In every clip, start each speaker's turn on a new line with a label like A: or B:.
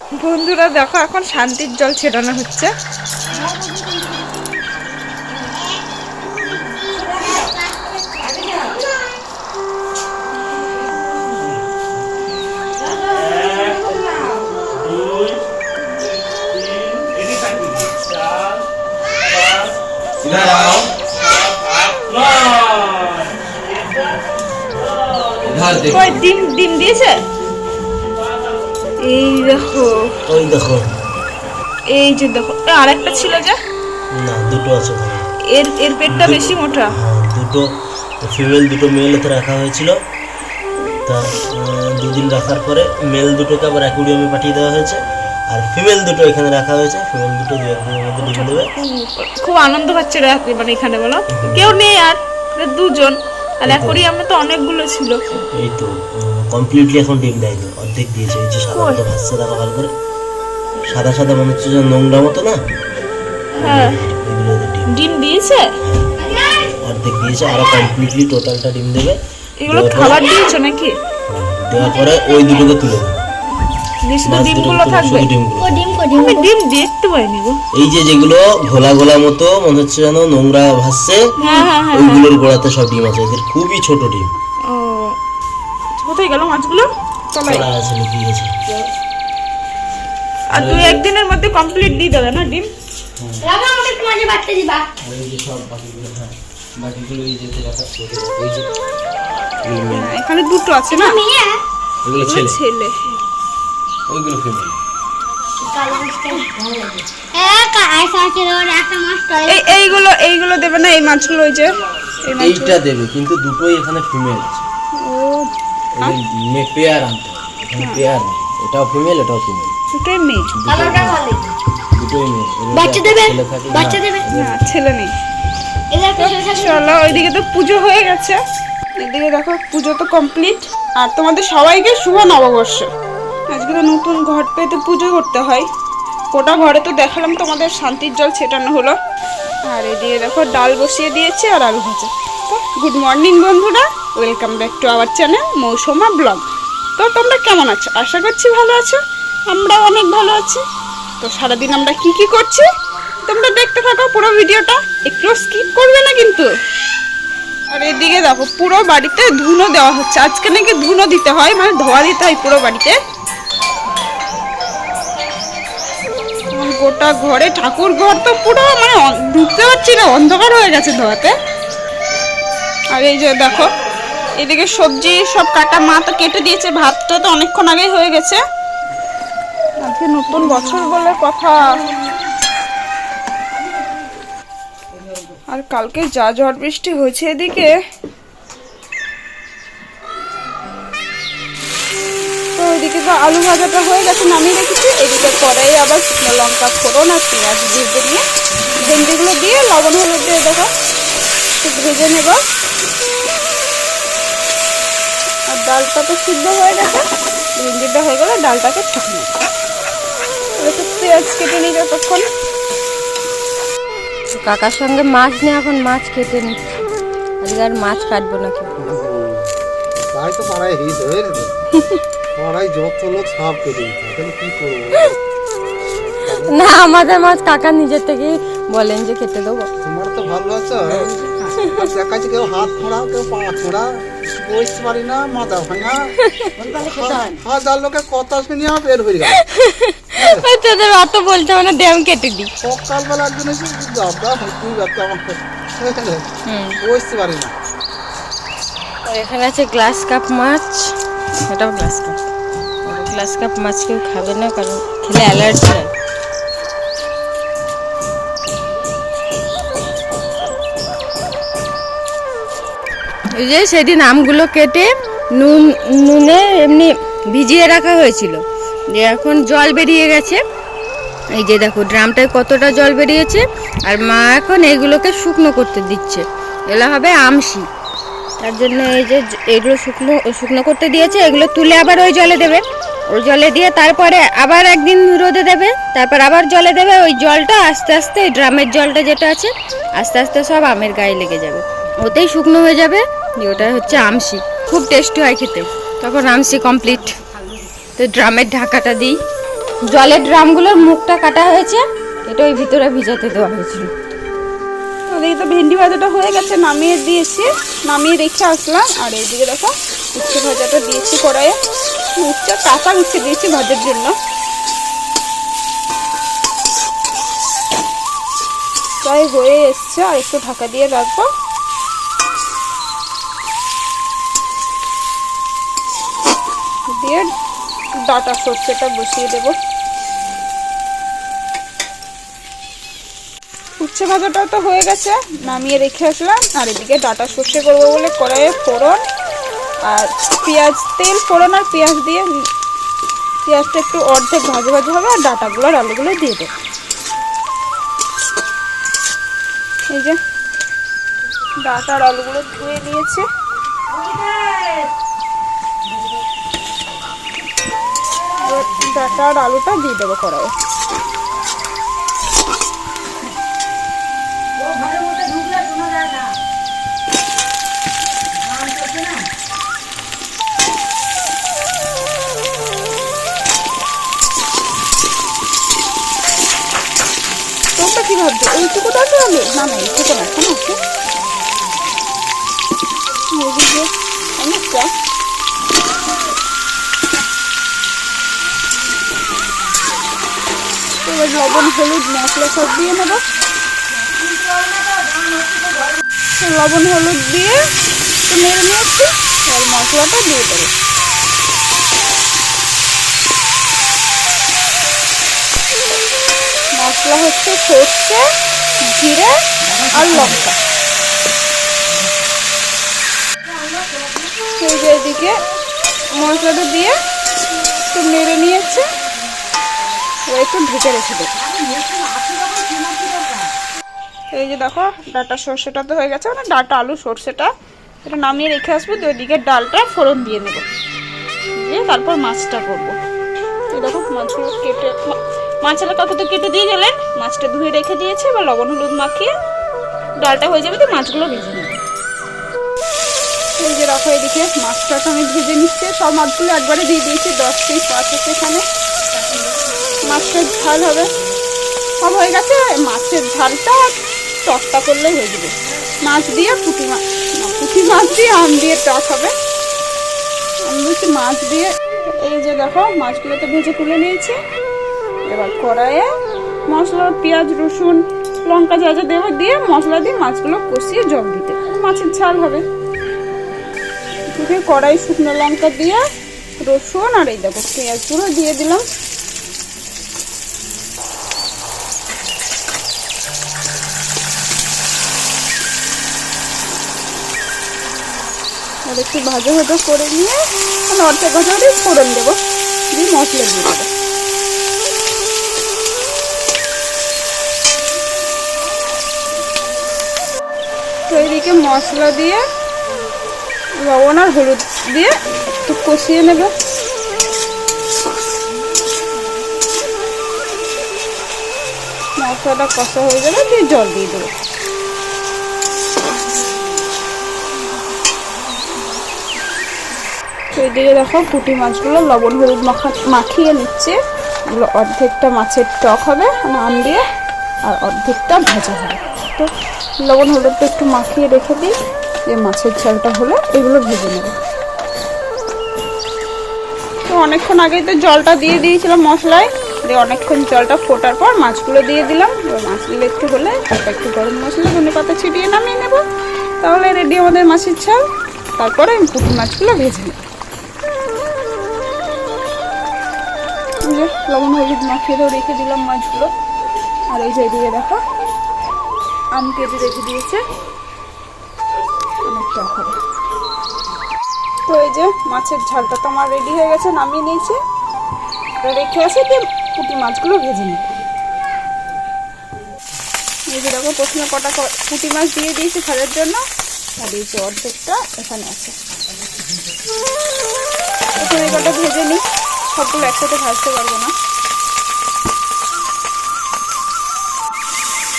A: বন্ধুরা দেখো এখন শান্তির জল ছেটানো হচ্ছে। ডিম দিয়েছে, এই দেখো,
B: ওই দেখো,
A: এই যে দেখো, আর একটা ছিল যে,
B: না দুটো আছে
A: এর পেটটা বেশি মোটা।
B: দুটো ফিমেল দুটো মেল এতে রাখা হয়েছিল, তা দুদিন রাখার পরে মেল দুটোকে আবার অ্যাকুরিয়ামে পাঠিয়ে দেওয়া হয়েছে, আর ফিমেল দুটো এখানে রাখা হয়েছে। ফিমেল দুটো দু একদিনের মধ্যে ডিম দেবে।
A: খুব আনন্দ পাচ্ছে রাখতে, মানে এখানে বলো কেউ নেই আর দুজন, আর অ্যাকুরিয়ামে তো অনেকগুলো ছিল।
B: এই তো কমপ্লিটলি এখন ডিম দেয়নি, অর্ধেক দিয়েছে। এই যে সাদা মতো ভাসছে দেখো ভালো করে, সাদা সাদা মনে হচ্ছে যে নোংরা মতো না।
A: হ্যাঁ ডিম দিয়েছে,
B: অর্ধেক দিয়েছে, আরো কমপ্লিটলি টোটালটা ডিম দেবে।
A: এগুলো খাবার দিয়েছো নাকি?
B: দেওয়ার পরে ওই দুটোকে তুলে দেবে,
A: ডিমগুলো থাকবে। আমি ডিম দেখতে পাইনি গো।
B: এই যে যেগুলো ঘোলা ঘোলা মতো মনে হচ্ছে যেন নোংরা ভাসছে, ওইগুলোর গোড়াতে সব ডিম আছে। এদের খুবই ছোট ডিম।
A: ও কোথায় গেল মাছগুলো?
B: চলে আছে, লুকিয়ে গেছে।
A: আর তুই একদিনের মধ্যে কমপ্লিট দিয়ে দেবে না ডিম?
C: রাখা আমাকে তোমাকে বাড়তে দিবা।
B: আর এই যে সব বাকিগুলো, হ্যাঁ বাকিগুলো এই যেতে রাখা ছোট, ওই যে
A: এখানে দুটো আছে না,
C: মেয়ে
B: এগুলো
A: ছেলে,
B: ওইগুলো ফিমেল।
A: এইগুলো দেবে না, এই মাছগুলো, ওই যে
B: এইটা দেবে, কিন্তু দুটোই এখানে ফিমেল আছে।
A: ও
B: পেয়ার আনতে হবে, এখানে পেয়ার নেই, এটাও ফিমেল এটাও ফিমেল,
A: দুটোই মেয়ে।
B: দুটোই মেয়ে।
C: বাচ্চা দেবে,
B: ছেলে থাকে
C: বাচ্চা দেবে
A: না, ছেলে নেই। চলো, ওইদিকে তো পুজো হয়ে গেছে, এদিকে দেখো পুজো তো কমপ্লিট। আর তোমাদের সবাইকে শুভ নববর্ষ। আজকে তো নতুন ঘর পেতে পুজো করতে হয়। ওটা ঘরে তো দেখালাম তোমাদের, শান্তির জল ছেটানো হলো। আর এদিকে দেখো ডাল বসিয়ে দিয়েছে আর আলু ভাজা। তো গুড মর্নিং বন্ধুরা, welcome back to our channel Mousuma blog. তো তোমরা কেমন আছো? আশা করছি ভালো আছো, আমরাও অনেক ভালো আছি। তো সারাদিন আমরা কি কি করছি তোমরা দেখতে থাকো পুরো ভিডিওটা, একটু স্কিপ করবে না কিন্তু। আর এদিকে দেখো পুরো বাড়িতে ধুনো দেওয়া হচ্ছে। আজকে নাকি ধুনো দিতে হয়, মানে ধোয়া দিতে হয় পুরো বাড়িতে। গোটা ঘরে, ঠাকুর ঘর তো পুরো মানে ঢুকতে পারছি না, অন্ধকার হয়ে গেছে ধোয়াতে। আর এই যে দেখো এদিকে সবজি সব কাটা, মা তো কেটে দিয়েছে। ভাতটা তো অনেকক্ষণ আগেই হয়ে গেছে। আজকে নতুন বছর বলে কথা। আর কালকে যা ঝড় বৃষ্টি হয়েছে এদিকে, তো ওইদিকে তো আলু ভাজাটা হয়ে গেছে, নামিয়ে রেখেছি। এদিকে কড়াই আবার শুকনো লঙ্কা ফোড়ন আর পেঁয়াজ ভেজে নিয়ে ভেন্ডিগুলো দিয়ে লবণ হলুদ দিয়ে দেখো একটু ভেজে নেব। আর ডালটা তো সিদ্ধ হয়ে গেছে, ভেন্ডিটা হয়ে গেলে ডালটাকে ছাঁকনি একটু পেঁয়াজ কেটে নিই যতক্ষণ।
D: কাকার সঙ্গে মাছ নিয়ে এখন মাছ কেটে নিচ্ছি। আজকে আর মাছ কাটবো না,
E: তাই তো পাড়ায় হিট হয়ে গেছে। পাড়ায় যত লোক সাপ কেটে দিচ্ছে, তাহলে কি করবো?
D: না, আমাদের মাছ কাকা নিজের থেকেই বলেন যে কেটে দেবো।
E: তোমার তো ভালো আছে, দেখাচ্ছে কেউ হাত ফোড়া কেউ পা ফোড়া, বসতে পারি না, মাথা ভাঙা, হাজার লোকের কথা শুনে বের হয়ে গেল।
D: তোদের অত বলতে হবে না, দে আমি কেটে দিই।
E: সকালবেলা একজন এসে যাবটা তুই যাচ্ছে আমাকে, বসতে পারি না।
D: এখানে আছে গ্লাস কাপ মাছ, এটাও গ্লাস কাপ। গ্লাস কাপ মাছ কেউ খাবে না, কারণ খেলে অ্যালার্জি হয়। এই যে সেদিন আমগুলো কেটে নুনে এমনি ভিজিয়ে রাখা হয়েছিল, যে এখন জল বেরিয়ে গেছে। এই যে দেখো ড্রামটায় কতটা জল বেরিয়েছে। আর মা এখন এইগুলোকে শুকনো করতে দিচ্ছে, এগুলো হবে আমশি। তার জন্য এই যে এগুলো শুকনো করতে দিয়েছে, এগুলো তুলে আবার ওই জলে দেবে। ওই জলে দিয়ে তারপরে আবার একদিন রোদে দেবে, তারপর আবার জলে দেবে। ওই জলটা আস্তে আস্তে, এই ড্রামের জলটা যেটা আছে, আস্তে আস্তে সব আমের গায়ে লেগে যাবে, ওতেই শুকনো হয়ে যাবে। ওটা হচ্ছে আমশি, খুব টেস্টি হয় খেতে। তখন আমশি কমপ্লিট। তো ড্রামের ঢাকাটা দিই, জলের ড্রামগুলোর মুখটা কাটা হয়েছে, এটা ওই ভিতরে ভিজাতে দেওয়া হয়েছিল।
A: ওদিকে তো ভেন্ডি ভাজাটা হয়ে গেছে, নামিয়ে দিয়েছি, নামিয়ে রেখে আসলাম। আর এইদিকে দেখো উচ্ছে ভাজাটা দিয়েছি কড়াইয়ে, উচ্ছে কাঁচা উচ্ছে দিয়েছি ভাজার জন্য। প্রায় হয়ে এসছে, আর একটু ঢাকা দিয়ে রাখবো। দিয়ে ডাটা সর্ষেটা বসিয়ে দেবো। উচ্ছে ভাজাটা তো হয়ে গেছে, নামিয়ে রেখে আসলাম। আর এদিকে ডাটা সর্ষে করবো বলে কড়াইয়ে ফোড়ন আর পেঁয়াজ, তেল ফোড়ন আর পেঁয়াজ দিয়ে, পেঁয়াজটা একটু অর্ধেক ভাজা ভাজা হবে, আর ডাটাগুলো আর আলুগুলো দিয়ে দেবো। এই যে ডাটা আর আলুগুলো ধুয়ে নিয়েছে, ডাটা আর আলুটা দিয়ে দেবো কড়াইয়ে। তোমরা কি ভাবছো এইটুকু ডাটা আলু? না না এইটুকু না, কেন আছে অনেকটা। এবার লবণ হলুদ মশলা সব দিয়ে নেবো। লবণ হলুদ দিয়ে একটু নেড়ে নিয়েছি, আর মশলাটা দিয়ে দেবো। মশলা হচ্ছে সর্ষে, জিরে আর লঙ্কা। এই যে এদিকে মশলাটা দিয়ে একটু নেড়ে নিয়েছে, একটু ঢেকে রেখে দেবো। এই যে দেখো ডাটা সর্ষেটা তো হয়ে গেছে, মানে ডাটা আলু সর্ষেটা এটা নামিয়ে রেখে আসবো। তো ওইদিকে ডালটা ফোড়ন দিয়ে নেবো, দিয়ে তারপর মাছটা করবো। এই দেখো মাছগুলো কেটে, মাছের কথা তো কেটে দিয়ে গেলেন, মাছটা ধুয়ে রেখে দিয়েছে। এবার লবণ হলুদ মাখিয়ে ডালটা হয়ে যাবে, তো মাছগুলো ভেজে নেবো। এই যে রাখো এদিকে মাছটা আমি ভেজে নিচ্ছে, সব মাছগুলো একবারে দিয়ে দিয়েছি, 10 পিস মাছ আছে এখানে। মাছের ঝাল হবে, সব হয়ে গেছে। মাছের ঝালটা টকটা করলেই হয়ে যাবে। মাছ দিয়ে পুঁটি মাছ, পুঁটি মাছ দিয়ে আম দিয়ে টক হবে। আমি বলছি মাছ দিয়ে। এই যে দেখো মাছগুলো তো ভেজে তুলে নিয়েছি। এবার কড়াইয়ে মশলা, পেঁয়াজ রসুন লঙ্কা যা যা দেবো দিয়ে মশলা দিয়ে মাছগুলো কষিয়ে জল দিতে, মাছের ঝাল হবে। কড়াই শুকনো লঙ্কা দিয়ে রসুন আর এই দেখো পেঁয়াজগুলো দিয়ে দিলাম। আর একটু ভাজা ভাজা করে নিয়ে অর্ধেক ভাজা দিয়ে ফোড়ন দেবো, দিয়ে মশলা দিয়ে দেবো। তো এইদিকে মশলা দিয়ে লবণ আর হলুদ দিয়ে একটু কষিয়ে নেব। মশলাটা কষা হয়ে গেলে দিয়ে জল দিয়ে দেবো। এইদিকে দেখো পুঁটি মাছগুলো লবণ হলুদ মাখিয়ে নিচ্ছে। এগুলো অর্ধেকটা মাছের টক হবে আম দিয়ে, আর অর্ধেকটা ভাজা হবে। তো লবণ হলুদটা একটু মাখিয়ে রেখে দিই, যে মাছের ঝালটা হলে এগুলো ভেজে নেব। তো অনেকক্ষণ আগেই তো জলটা দিয়ে দিয়েছিলাম মশলায়, দিয়ে অনেকক্ষণ জলটা ফোটার পর মাছগুলো দিয়ে দিলাম। এবার মাছগুলো একটু হলে তারপর একটু গরম মশলা ধনে পাতা ছিটিয়ে নামিয়ে নেব, তাহলে রেডি আমাদের মাছের ঝাল। তারপরে আমি পুঁটি মাছগুলো ভেজে নেব। লবণ হলুদ মাখিয়ে রেখে দিলাম মাছগুলো। আর এই যে এদিকে দেখো আম কেটে রেখে দিয়েছে, অনেকটা হবে। তো এই যে মাছের ঝালটা তো আমার রেডি হয়ে গেছে, নামিয়ে নিয়েছি, রেখে আসে দিয়ে পুঁটি মাছগুলো ভেজে নিই। এই যে দেখো প্রথমে কটা পুঁটি মাছ দিয়ে দিয়েছি ভাজার জন্য, আর দিয়েছি অর্ধেকটা এখানে আছে। প্রথমে কটা ভেজে নিই, সবগুলো একসাথে ভাজতে পারবো না।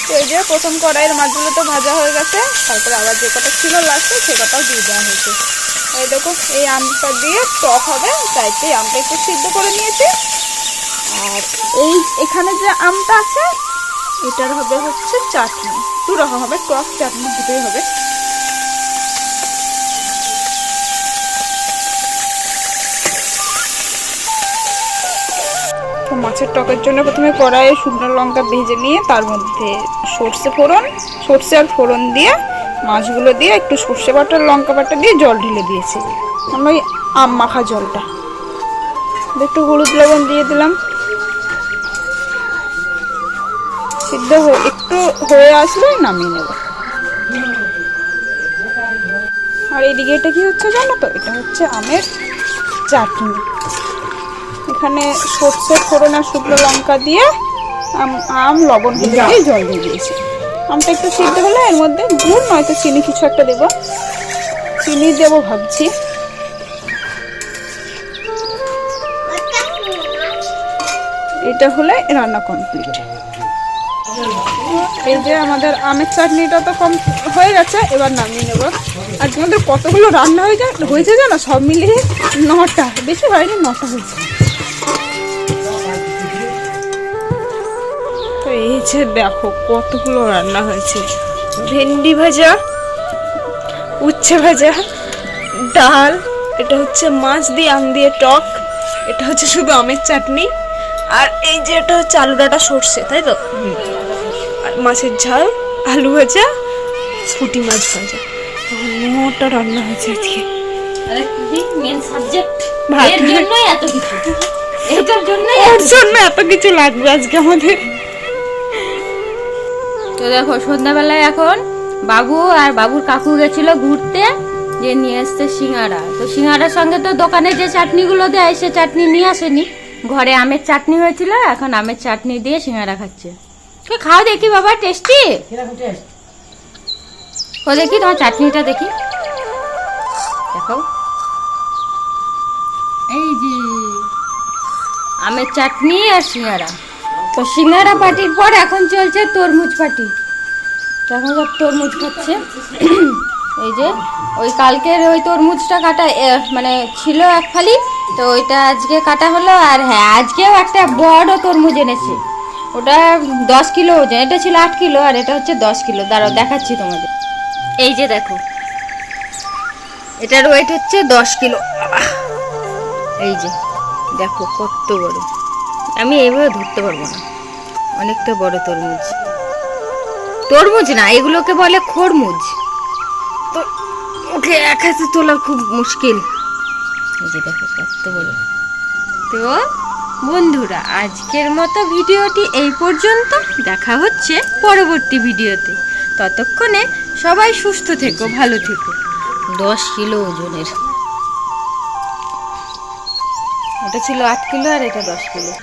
A: তো এই যে প্রথম কড়াইয়ের মাছগুলো তো ভাজা হয়ে গেছে, তারপরে আবার যে কটা ছিল লাস্টে সে কটাও দিয়ে দেওয়া হয়েছে। এই দেখো এই আমটা দিয়ে টক হবে, তাইতে আমটা একটু সিদ্ধ করে নিয়েছি। আর এই এখানে যে আমটা আছে এটার হবে হচ্ছে চাটনি, দু রকম হবে, টক চাটনি দুটোই হবে। তো মাছের টকের জন্য প্রথমে কড়াইয়ে শুকনো লঙ্কা ভেজে নিয়ে তার মধ্যে সর্ষে আর ফোড়ন দিয়ে মাছগুলো দিয়ে একটু সর্ষে বাটা লঙ্কা বাটা দিয়ে জল ঢেলে দিয়েছি। আমরা ওই আম মাখা জলটা একটু হলুদ লবণ দিয়ে দিলাম। সিদ্ধ একটু হয়ে আসলে নামিয়ে নেব। আর এইদিকে এটা কি হচ্ছে জানো তো, এটা হচ্ছে আমের চাটনি। এখানে সর্ষে ফোড়ন আর শুকনো লঙ্কা দিয়ে আম লবণ দিয়ে জল দিয়ে দিয়েছি। আমটা একটু সিদ্ধ হলে এর মধ্যে গুড় নয়তো চিনি কিছু একটা দেবো, চিনি দেবো ভাবছি। এটা হলে রান্না কমপ্লিট। এই যে আমাদের আমের চাটনিটা তো কম হয়ে গেছে, এবার নামিয়ে নেব। আর তোমাদের কতগুলো রান্না হয়েছে জানো, সব মিলিয়ে 9টা, বেশি হয়নি, 9টা হয়েছে। তো এই যে দেখো কতগুলো রান্না হয়েছে, ভেন্ডি ভাজা, উচ্ছে ভাজা, ডাল, এটা হচ্ছে মাছ দিয়ে আম দিয়ে টক, এটা হচ্ছে শুধু আমের চাটনি, আর এই যে এটা হচ্ছে আলু ডাঁটা সর্ষে, তাই তো, আর মাছের ঝাল, আলু ভাজা, পুঁটি মাছ ভাজা। 9টা রান্না হয়েছে আজকে। ওর জন্য এত কিছু লাগবে আজকে আমাদের।
D: তো দেখো সন্ধ্যাবেলায় এখন বাবু আর বাবুর কাকু গেছিল ঘুরতে, যে নিয়ে আসছে সিঙ্গারা। তো সিঙ্গারার সঙ্গে তো দোকানে যে চাটনিগুলো দেয় সে চাটনি নিয়ে আসেনি, ঘরে আমের চাটনি হয়েছিল, এখন আমের চাটনি দিয়ে সিঙ্গারা খাচ্ছে। তুই খাও দেখি বাবা, টেস্টি। ও দেখি তোমার চাটনিটা দেখি, দেখো এই যে আমের চাটনি আর সিঙ্গারা। তো সিঙ্গারা পার্টির পর এখন চলছে তরমুজ পার্টি। এখন সব তরমুজ খাচ্ছে। এই যে ওই কালকের ওই তরমুজটা কাটা মানে ছিল এক ফালি, তো ওইটা আজকে কাটা হলো। আর হ্যাঁ, আজকেও একটা বড় তরমুজ এনেছে, ওটা 10 কিলো ওজন। এটা ছিল 8 কিলো আর এটা হচ্ছে 10 কিলো। দাঁড়াও দেখাচ্ছি তোমাদের। এই যে দেখো, এটার ওয়েট হচ্ছে 10 কিলো। এই যে দেখো কত বড়, আমি এইভাবে ধরতে পারবো না, অনেকটা বড় তরমুজ। তরমুজ না, এগুলোকে বলে খরমুজ। তো ওকে এক হাতে তোলা খুব মুশকিল। এই যে দেখো কত বড়। তো বন্ধুরা, আজকের মতো ভিডিওটি এই পর্যন্ত। দেখা হচ্ছে পরবর্তী ভিডিওতে। ততক্ষণে সবাই সুস্থ থেকো, ভালো থেকো। 10 কিলো ওজনের, ওটা ছিল 8 কিলো আর এটা 10 কিলো।